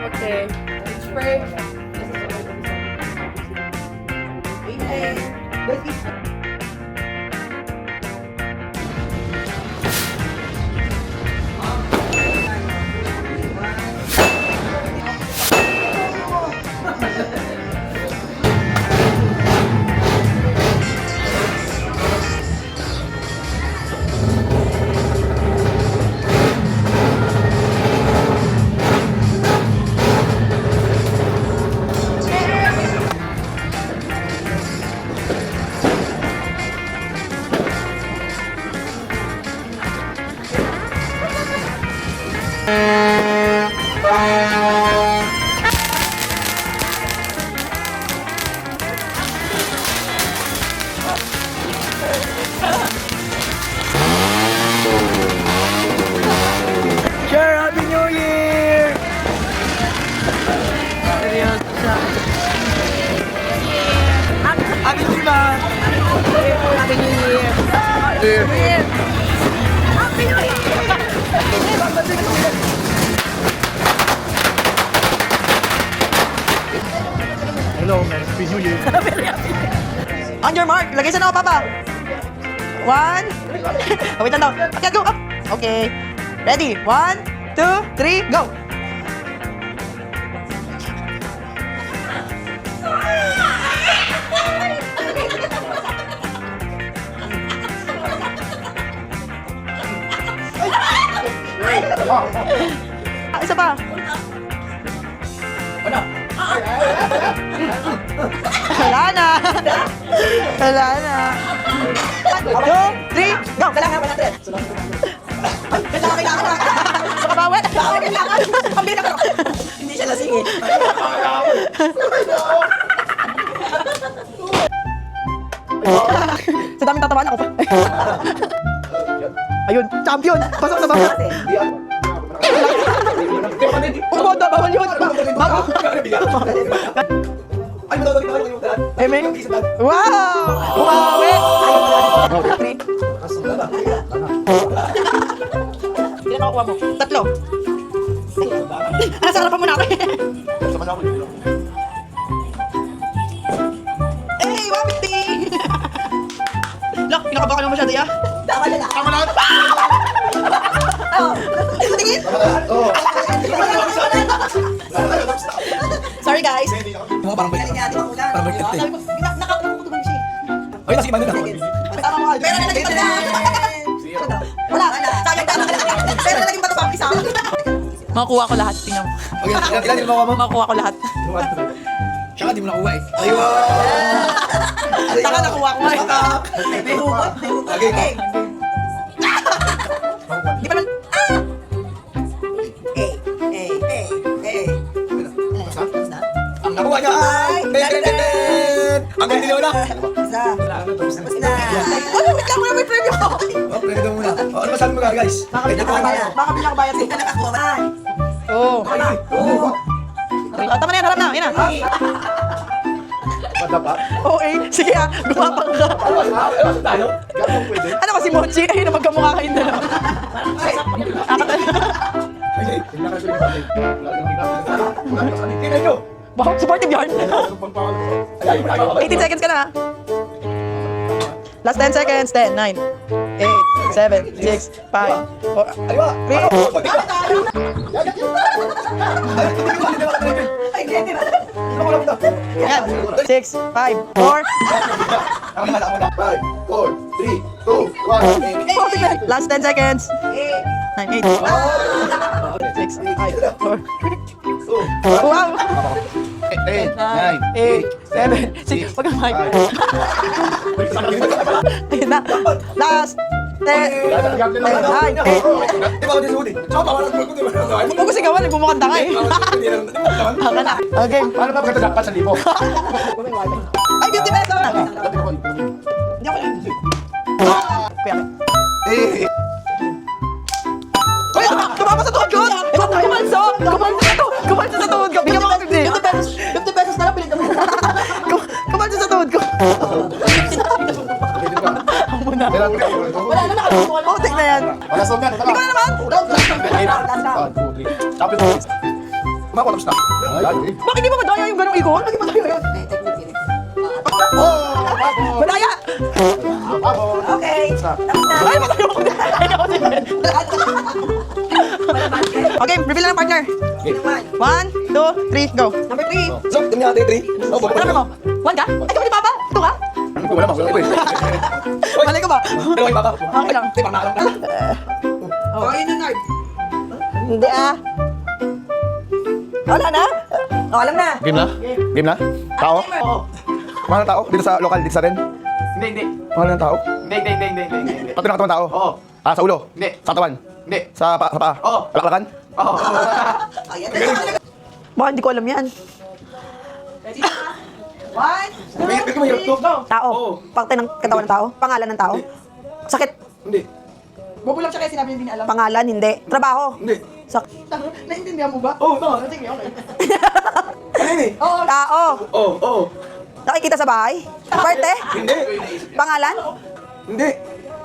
Okay. Spray. Sure, Happy New Year! Happy New Year! Happy New Year. Happy New Year. Hello, man. Happy New Year. On your mark, lagay sa noo, Papa. 1. Oh, wait lang daw. Okay, go, up. Okay. Ready? 1, 2, 3, go. Isa pa. Wala na. Wala na. 2, 3, go. Kailangan 100. Kailangan. Baka bawet. Kailangan. Pambili ka. Hindi siya lasing eh. Sa daming tatamaan ako pa. Ayun, champion. Pasok na ba? Umoda, bawal yun. Bago. Eme. Wow! Umawi! Ilan nakukuha mo? 3. Ano, sarapan mo na ako eh. Hey, 150! Look, pinakabakan mo masyado ya. Tama na lang. Tama na lang. Tingin? Sorry guys. Parang bait. Parang bait ito eh. Nakakutubang siya. Ay, nasi man na. Tama mo. Pero na naging bato. Wala. Sayang tama ka lang. Pero na naging bato pa. Isa. Makuha ko lahat. Tingnan mo. Okay, ilan din makuha mo? Makuha ko lahat. Tsaka di mo nakuha eh. Ayun! Taka nakuha ko. May hugot. Okay. Di pa naman. Ang nakuha niya ay... Ang ganda nila na! Isa. Tapos na. Oh, wait lang. Wala may preview. Oh, pwede daw muna. Oh, ano masabi mo ka, guys? Makabila ka bayad. Makabila ka bayad. Hindi ka nakakuha. Oo. Tama na yan. Harap na. Yan na. Padapa? Oo eh. Sige ah. Gumapang ka. Ano tayo? Gano'n pwede? Ano kasi Mochi? Ay, na magkamukha kayong dalawa. Ay, tingnan ka sa iyo. Tingnan nyo! Wow, supportive yarn. 18 seconds ka na. Last 10 seconds. 10, 9, 8, 7, 6, 5, 4, Aliwa! 3. Ay, hindi na. Yan. 6, 5, 4. Ako naman, 5, 4, 3, 2, 1. Last 10 seconds. 9, 8, 6, 5, 4. Wow! 10, 8, 7, 6. Wag kang mic. Ayun na. Last 10, 9, 8. Di ba ako disudi? Tsaka pawalan mo ko, di ba? Huwag ko sigawan, nagmumukhang tanga eh. Tanga na. Okay. Paano ba maganda dapat sa libo? Ay, 50 pesos! Hindi ako lang. Kuya. Uy, tumama sa tuhod ko! Kumalso! Kumalso sa tuhod ko! Bigyan mo ako 50. 50 pesos na lang, pilit naman. Wala na nakalimutan. Putik na yan. Wala song yan. Ikaw na naman. Kumakuha tapos na. Bakit di ba madaya yung ganong ikon? Bakit madaya yun? Madaya! Okay. Ay, madaya ako. Okay, reveal na ng partner. 1, 2, 3, go. Number 3. So, dami natin 3. Oh, Ano mo? 1 ka? Ay, ikaw ni Papa? 2 ka? Wala mo, wala ko eh. Mali ko ba? Dalawa yung baka. Okay lang. Ay, pangnakalong ka. Oh, yun na, Nard. Hindi ah. Wala na? Oh, alam na. Game na? Game na? Tao? Oo. Mahal ng tao? Dito sa local, dito sa rin? Hindi. Mahal ng tao? Hindi. Pati nakatawa ng tao? Oo. Ah, sa ulo? Hindi. Sa katawan? Hindi. Sa paa? Oo. Alaklakan? Oo. Ayan. Baka hindi ko alam yan. May mahirap to. Tao. Oo. Pakte ng katawan ng tao. Pangalan ng tao. Sakit. Hindi. Bubulang siya kaya sinabi niya hindi niya alam. Pangalan, hindi. Trabaho. Hindi. Naintindihan mo ba? Oo, tama. Sige, okay. Ano yun eh? Tao. Oo. Nakikita sa bahay. Parte. Hindi. Pangalan. Hindi.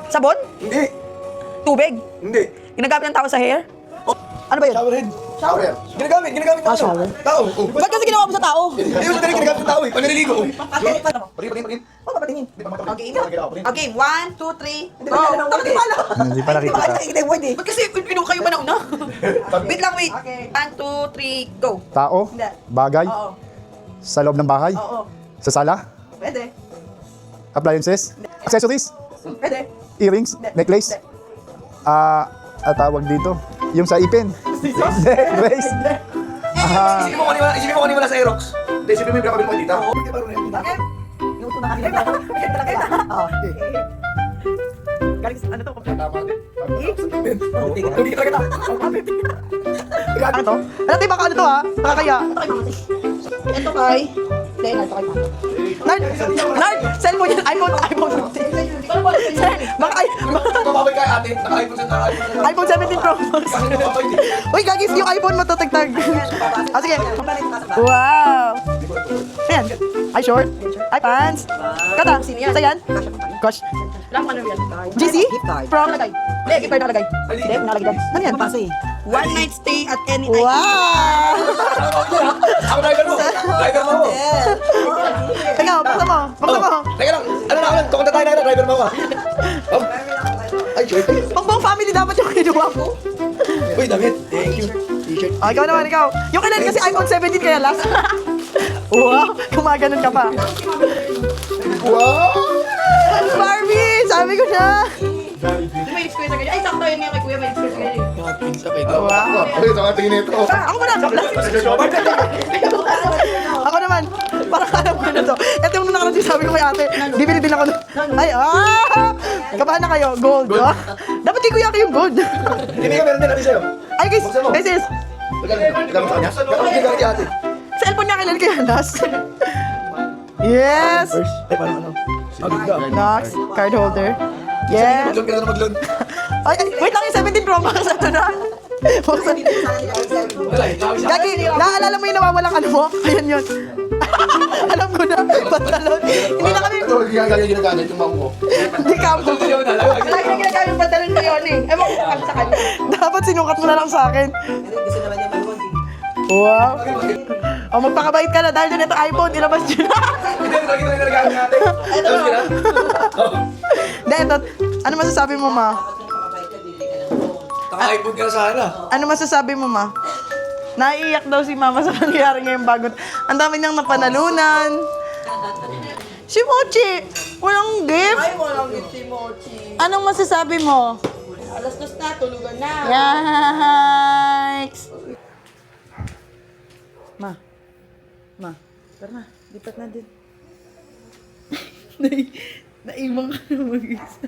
Sabon. Hindi. Tubig. Hindi. Ginagamit ng tao sa hair. Ano ba yun? Shower head. Shower. Ginagamit Ah, shower. Tao. Ba't kasi ginawa mo sa tao? Hindi mo sa ginagamit ng tao eh. Pag naliligo. Pagin. Oh, papatingin. Okay, Okay, 1, 2, 3. Hindi ba na Bakit di ba alam? Hindi pa Hindi ba nakikita yung word eh? Ba't kasi kayo ba nauna? Wait lang, wait. Okay. 1, 2, 3, go. Tao, Hindi. bagay, Oo. sa loob ng bahay, Oo. sa sala, Pwede. appliances, accessories, Pwede. earrings, necklace, tawag dito, yung sa ipin. Hindi, brace. Isipin mo kanina wala sa Aerox. Hindi, isipin mo yung pinapabili mo dito. Bakit? Inuto na kanina. Talaga. Oo. Galing, ano to? Hindi kita kita. Ano to? Ano tayo baka ano to ha? Nakakaya. Ito kay... Hindi, ito kay Mama. Nard, cellphone yan. iPhone 15. Sir, baka Mababay ka ate. Naka-iPhone sa naka-iPhone. iPhone 17 Pro Max. Kasi mababay din. Uy, gagis yung iPhone mo to, tagtag. Sige. Kapalit ka sa bahay. Wow. Ayan. Ay, short. Ay, pants. Kata. Sa yan? Gosh. GC? Gift card. From? Hindi, gift card nakalagay. Hindi, nakalagay dyan. Ano yan? Papasa eh. One night stay at any time. Wow! Ako driver mo. Driver mo. Ikaw, buksan mo. Buksan mo. Teka lang. Ano na ako? Tukunta tayo na driver mo ka. Oh. Ay, short. Pang buong family dapat yung kinuha mo. Uy, damit. Thank you. T-shirt. Oh, ikaw naman, ikaw. Yung kailan kasi iPhone 17 kaya last. Wow, gumaganon ka pa. Wow! Barbie, sabi ko na. May square sa kanya. Ay, sakto yun nga kay Kuya. May square sa kanya. Wow. Uy, sa mga tingin nito. Ako muna. Ako naman. Parang alam ko na to. Ito yung nakarang sabi ko kay ate. Bibili din ako. Ay, kabahan na kayo. Gold. Oh. Dapat kay Kuya yung gold. Hindi ka meron din natin sa'yo. Ay, guys. This is Ikaw mo sa kanya? Ikaw mo sa ate. cellphone niya kailan kaya Nas. Yes. Ay, parang ano? Agad. Nas, card holder. Yes. Maglon ka na maglon. Ay, wait lang yung 17 Pro Max. Ito na. Buksan. Gagi, naaalala mo yung nawawalang ano mo? Ayan yun. Alam ko na. Pantalon. Hindi na kami. Ito, ginagamit yung mamo ko. Hindi ka mo. Lagi na ginagamit yung pantalon ko yun eh. Ewan ko kung sa kanya. Dapat sinukat mo na lang sa akin. Gusto naman niya maluwag eh. Wow. O, magpakabait ka na dahil dun ito iPhone. Ilabas dyan na. Hindi, lagi na ginagamit natin. Ito na. Hindi, ito. Ano masasabi mo, ma? Naka-iPhone ka na sana. Ano masasabi mo, ma? Naiiyak daw si mama sa nangyari ngayong bago. Ang dami niyang napanalunan. Si Mochi, walang gift. Ay, walang gift si Mochi. Anong masasabi mo? Alas 2 na, tulugan na. Yikes! Ma, tara na, lipat na din. Naiwan ka na mag-isa.